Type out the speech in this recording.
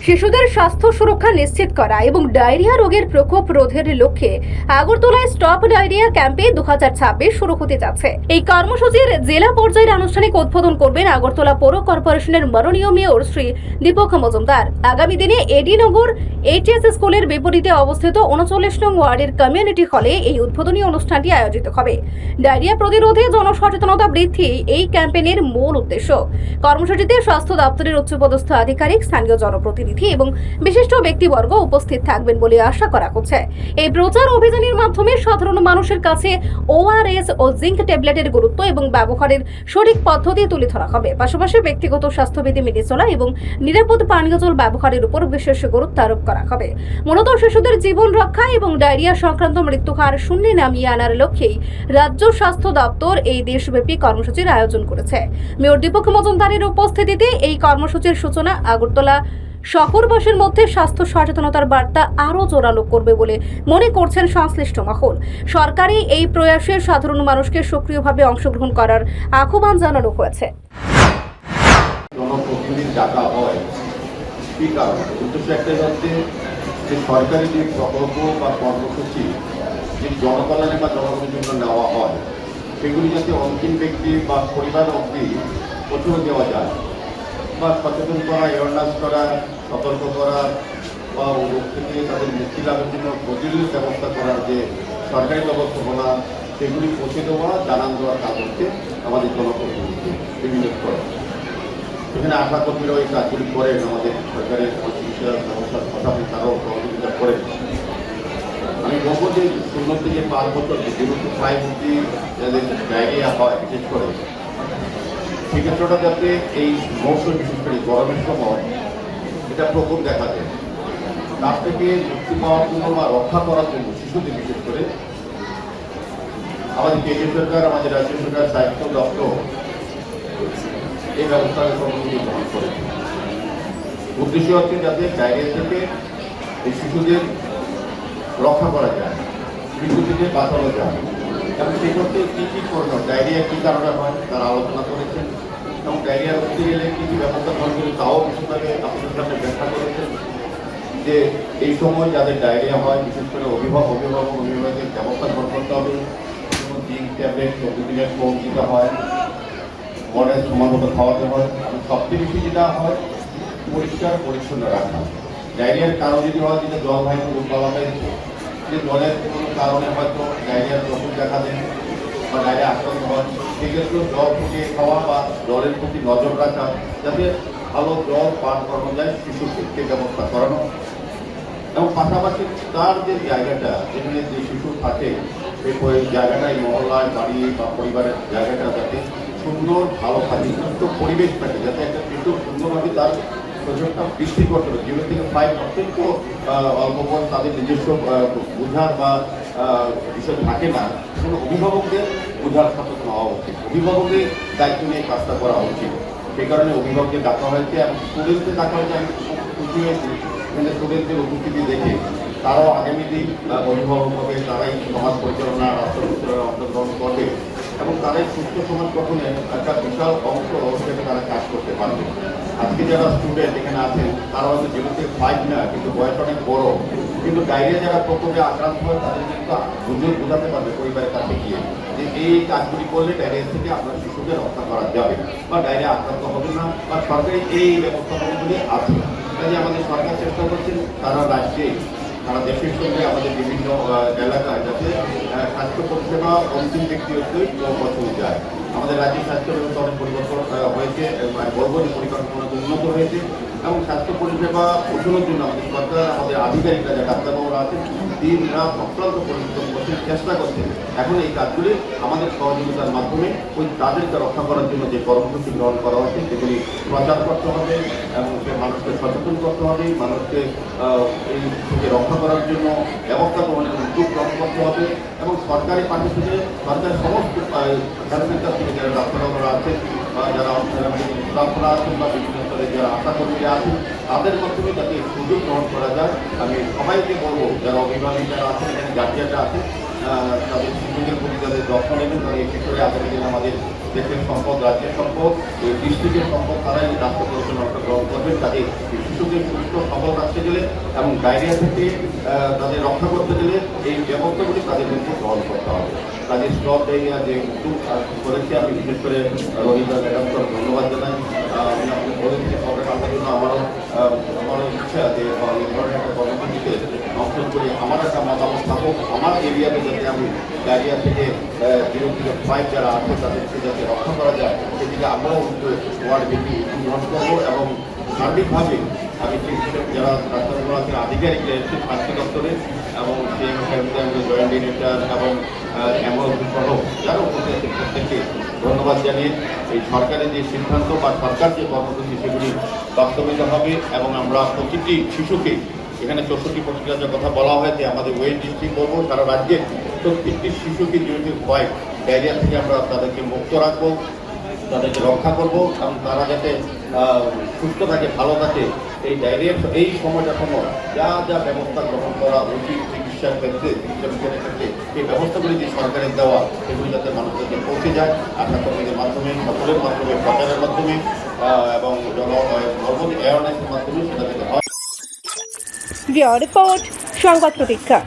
শিশুদের স্বাস্থ্য সুরক্ষা নিশ্চিত করা এবং ডায়রিয়া রোগের প্রকোপ রোধের লক্ষ্যে আগরতলায় স্টপ ডায়রিয়া ক্যাম্পে 2026 শুরু হতে যাচ্ছে। এই কর্মসূচির জেলা পর্যায়ের আনুষ্ঠানিক উদ্বোধন করবেন আগরতলা পৌর কর্পোরেশনের মাননীয় মেয়র শ্রী দীপক মজুমদার। আগামী দিনে এডিনগর এইচএস স্কুলের বিপরীতে অবস্থিত 39 নং ওয়ার্ডের কমিউনিটি হলে এই উদ্বোধনী অনুষ্ঠানটি আয়োজিত হবে। ডায়রিয়া প্রতিরোধে জনসচেতনতা বৃদ্ধি এই ক্যাম্পেইনের মূল উদ্দেশ্য। কর্মসূচিতে স্বাস্থ্য দপ্তরের উচ্চপদস্থ আধিকারিক, স্থানীয় জনপ্রতিনিধি এবং বিশিষ্ট ব্যক্তিবর্গ উপস্থিত থাকবেন বলে আশা করা হচ্ছে। এই প্রচার অভিযানের মাধ্যমে সাধারণ মানুষের কাছে ওআরএস ও জিঙ্ক ট্যাবলেটের গুরুত্ব এবং ব্যবহারের সঠিক পদ্ধতি তুলে ধরা হবে। পাশাপাশি ব্যক্তিগত স্বাস্থ্যবিধি মেনে চলা এবং নিরাপদ পানীয় জল ব্যবহারের উপর বিশেষ গুরুত্ব আরোপ করা হবে। মূলত শিশুদের জীবন রক্ষা এবং ডায়রিয়া সংক্রান্ত মৃত্যু হার শূন্যে নামিয়ে আনার লক্ষ্যেই রাজ্য স্বাস্থ্য দপ্তর এই দেশব্যাপী কর্মসূচির আয়োজন করেছে। মেয়র দীপক মজুমদারের উপস্থিতিতে এই কর্মসূচির সূচনা আগরতলা শহরবাসীর মধ্যে স্বাস্থ্য সচেতনতার বার্তা আরও জোরালো করবে বলে মনে করছেন সংশ্লিষ্ট মহল। সরকারি এই প্রয়াসে সাধারণ মানুষকে সক্রিয়ভাবে অংশগ্রহণ করার আহ্বান জানানো হয়েছে। জনপ্রতিনিধি ডাকা হয় কি কারণে? উদ্দেশ্য একটাই হচ্ছে যে সরকারি যে প্রকল্প বা কর্মসূচি যে জনকল্যাণে বা জনগণের জন্য নেওয়া হয় সেগুলি যাতে অন্তিম ব্যক্তি বা পরিবার অবধি পৌঁছে দেওয়া যায় বা সচেতন করা, অ্যাওয়ারনেস করা, সতর্ক করা বা রোগ থেকে তাদের মুক্তি লাভের জন্য প্রতিরোধ ব্যবস্থা করার যে সরকারি ব্যবস্থাপনা সেগুলি পৌঁছে দেওয়া, জানান দেওয়ার কাজ হচ্ছে আমাদের জনপ্রতিনিধি বিভিন্ন স্তরে। সেখানে আশা কর্মীরাও এই কাজগুলি করেন, আমাদের সরকারের চিকিৎসা ব্যবস্থার পাশাপাশি তারাও সহযোগিতা করেন। আমি বলবো যে 0 থেকে 5 বছর 0 to 5 অব্দি যাদের ডায়রিয়া হয় বিশেষ করে সেক্ষেত্রটা যাতে এই মৌসুম বিশেষ করে গরমের সময় এটা প্রকোপ দেখা যায়, তার থেকে মুক্তি পাওয়ার জন্য বা রক্ষা করার জন্য শিশুদের বিশেষ করে আমাদের কেন্দ্রীয় সরকার, আমাদের রাজ্য সরকার, স্বাস্থ্য দপ্তর এই ব্যবস্থাকে সর্বদা গ্রহণ করে। উদ্দেশ্য হচ্ছে যাতে ডায়রিয়া থেকে এই শিশুদের রক্ষা করা যায়, শিশু থেকে বাঁচানো যায় এবং সেই করতে কী কী করণীয়, ডায়রিয়া কী কারণে হয় তারা আলোচনা করেছেন এবং ডায়রিয়া রুখতে গেলে কী কী ব্যবস্থা গ্রহণ করে তাও বিশেষভাবে আপনাদের সামনে ব্যাখ্যা করেছেন যে এই সময় যাদের ডায়রিয়া হয় বিশেষ করে অভিভাবকের ব্যবস্থা গ্রহণ করতে হবে। যেমন জিঙ্ক ট্যাবলেট 14 দিনের কোর্স দিতে হয়, মনের সময় মতো খাওয়াতে হয় এবং সবচেয়ে বেশি যেটা হয় পরিষ্কার পরিচ্ছন্ন রাখা। ডায়রিয়ার কারণ যদি হয় যেটা জলবাহিত রোগ বলা হয়েছে, যে জলের কোনো কারণে হয়তো ডায়রিয়ার প্রকোপ দেখা দেয় বা ডায়রিয়া আক্রান্ত হয়, সেক্ষেত্রেও জল ফুটিয়ে খাওয়া বা জলের প্রতি নজর রাখা যাতে ভালো জল পান করানো যায় শিশুকে সে ব্যবস্থা করানো এবং পাশাপাশি তার যে জায়গাটা যেখানে যে শিশু থাকে সেই জায়গাটা এই মহল্লায় বাড়ি বা পরিবারের জায়গাটা যাতে সুন্দর ভালো থাকে, সুস্থ পরিবেশ থাকে, যাতে একটা শিশু সুন্দরভাবে তার শৈশবটা বৃদ্ধি করতে হবে। 0 থেকে 5 অত্যন্ত অল্প বয়স, তাদের নিজস্ব বোঝার বা বিষয় থাকে না, কোনো অভিভাবকদের বোঝার সচেতন হওয়া উচিত, অভিভাবকের দায়িত্ব নিয়ে কাজটা করা উচিত। সেই কারণে অভিভাবকদের ডাকা হয়েছে এবং স্টুডেন্টদের ডাকা হয়েছে। আমি খুশি হয়েছি কিন্তু স্টুডেন্টদের উপস্থিতি দেখে তারাও আগামী দিন অভিভাবক হবে, তারাই সমাজ পরিচালনা, রাষ্ট্র পরিচালনায় অংশগ্রহণ করবে এবং তারাই সুস্থ সমাজ গঠনে একটা বিশাল অংশ হিসেবে তারা কাজ করতে পারবে। আজকে যারা স্টুডেন্ট এখানে আছেন তারা হয়তো 0 থেকে 5 না, কিন্তু বয়স অনেক বড়, কিন্তু ডায়রিয়া যারা প্রকোপে আক্রান্ত হয় তাদের কিন্তু বোঝাতে পারবে পরিবারের কাছে গিয়ে যে এই কাজগুলি করলে ডায়রিয়া থেকে আপনার শিশুদের রক্ষা করা যাবে বা ডায়রিয়া আক্রান্ত হবে না বা সরকারি এই ব্যবস্থাপনাগুলি আছে। কাজে আমাদের সরকার চেষ্টা করছেন সারা রাজ্যে, সারা দেশের সঙ্গে আমাদের বিভিন্ন এলাকায় যাতে স্বাস্থ্য পরিষেবা অন্তিম ব্যক্তি হতে পৌঁছে যায়। আমাদের রাজ্যের স্বাস্থ্য ব্যবস্থা অনেক পরিবর্তন হয়েছে, বলবো যে পরিকল্পনা উন্নত হয়েছে এবং স্বাস্থ্য পরিষেবা পৌঁছানোর জন্য আমাদের সরকার, আমাদের আধিকারিকরা যারা ডাক্তারবাবুরা আছেন দিন রাত অক্লান্ত পরিশ্রম করছেন, চেষ্টা করছেন। এখন এই কাজগুলি আমাদের সহযোগিতার মাধ্যমে ওই তাদেরকে রক্ষা করার জন্য যে কর্মসূচি গ্রহণ করা হচ্ছে সেগুলি প্রচার করতে হবে এবং সে মানুষকে সচেতন করতে হবে, মানুষকে এই থেকে রক্ষা করার জন্য ব্যবস্থা গ্রহণের উদ্যোগ গ্রহণ করতে হবে এবং সরকারি পাশে থেকে সরকারের সমস্ত হেলথ সেন্টার থেকে যারা ডাক্তারবাবুরা আছেন বা যারা স্টাফরা আছেন বা বিভিন্ন স্তরে যারা আশাকর্মীরা আছেন তাদের মাধ্যমে যাতে সুযোগ গ্রহণ করা যায়। আমি সবাইকে বলবো যারা অভিভাবক যারা আছেন এখানে গার্জিয়ানরা আছেন তাদের শিশুদের প্রতি তাদের যত্ন নেবেন, কারণ এই ক্ষেত্রে আগামী দিনে আমাদের দেশের সম্পদ, রাজ্যের সম্পদ, ডিস্ট্রিক্টের সম্পদ তারাই রাষ্ট্র পরিচালনা গ্রহণ করবেন। তাদের শিশুদের সুস্থ সবল রাখতে গেলে এবং ডায়রিয়া থেকে তাদের রক্ষা করতে গেলে এই ব্যবস্থাগুলি তাদের মধ্যে গ্রহণ করতে হবে। তাদের স্টপ ডায়রিয়া যে উদ্যোগ করেছে আমি বিশেষ করে রোহিতা ম্যাডামকে ধন্যবাদ জানাই। আমি আপনি বলেছি খবরের আসার জন্য আমারও ইচ্ছা যে এই ধরনের একটা কর্মসূচিতে অংশ করে আমার একটা মতামত থাকুক, আমার এরিয়াতে যাতে আমি ডায়রিয়া থেকে 005 যারা আছে তাদেরকে যাতে রক্ষা করা যায় সেদিকে আমরাও ওয়ার্ড ভিত্তি গ্রহণ করবো এবং সার্বিকভাবে আমি যারা ডাক্তারগুলো আছে আধিকারিকরা এসেছে স্বাস্থ্য দপ্তরে এবং জয়েন্ট ডিরেক্টর এবং এমওএস সহ যারা উপস্থিত আছে প্রত্যেককে ধন্যবাদ জানিয়ে এই সরকারের যে সিদ্ধান্ত বা সরকার যে কর্মসূচি সেগুলি বাস্তবায়িত হবে এবং আমরা প্রতিটি শিশুকে এখানে 64-65 কথা বলা হয়েছে আমাদের ওয়েস্ট ডিস্ট্রিক্ট করবো সারা রাজ্যের প্রত্যেকটি শিশুকে 005 ডায়রিয়া থেকে আমরা তাদেরকে মুক্ত রাখবো, তাদেরকে রক্ষা করবো এবং তারা যাতে সুস্থ থাকে, ভালো থাকে। এই ডায়রিয়ার এই সময় যা যা ব্যবস্থা গ্রহণ করা উচিত চিকিৎসার ক্ষেত্রে, চিকিৎসা বিজ্ঞানের ক্ষেত্রে এই ব্যবস্থাগুলি যে সরকারের দেওয়া সেগুলি যাতে মানুষদেরকে পৌঁছে যায় আশাকর্মীদের মাধ্যমে, সকলের মাধ্যমে, প্রচারের মাধ্যমে এবং নর্মাল অ্যাওয়ারনেসের মাধ্যমে সেটা যাতে হয়। রিপোর্ট সংবাদ প্রতীক্ষা।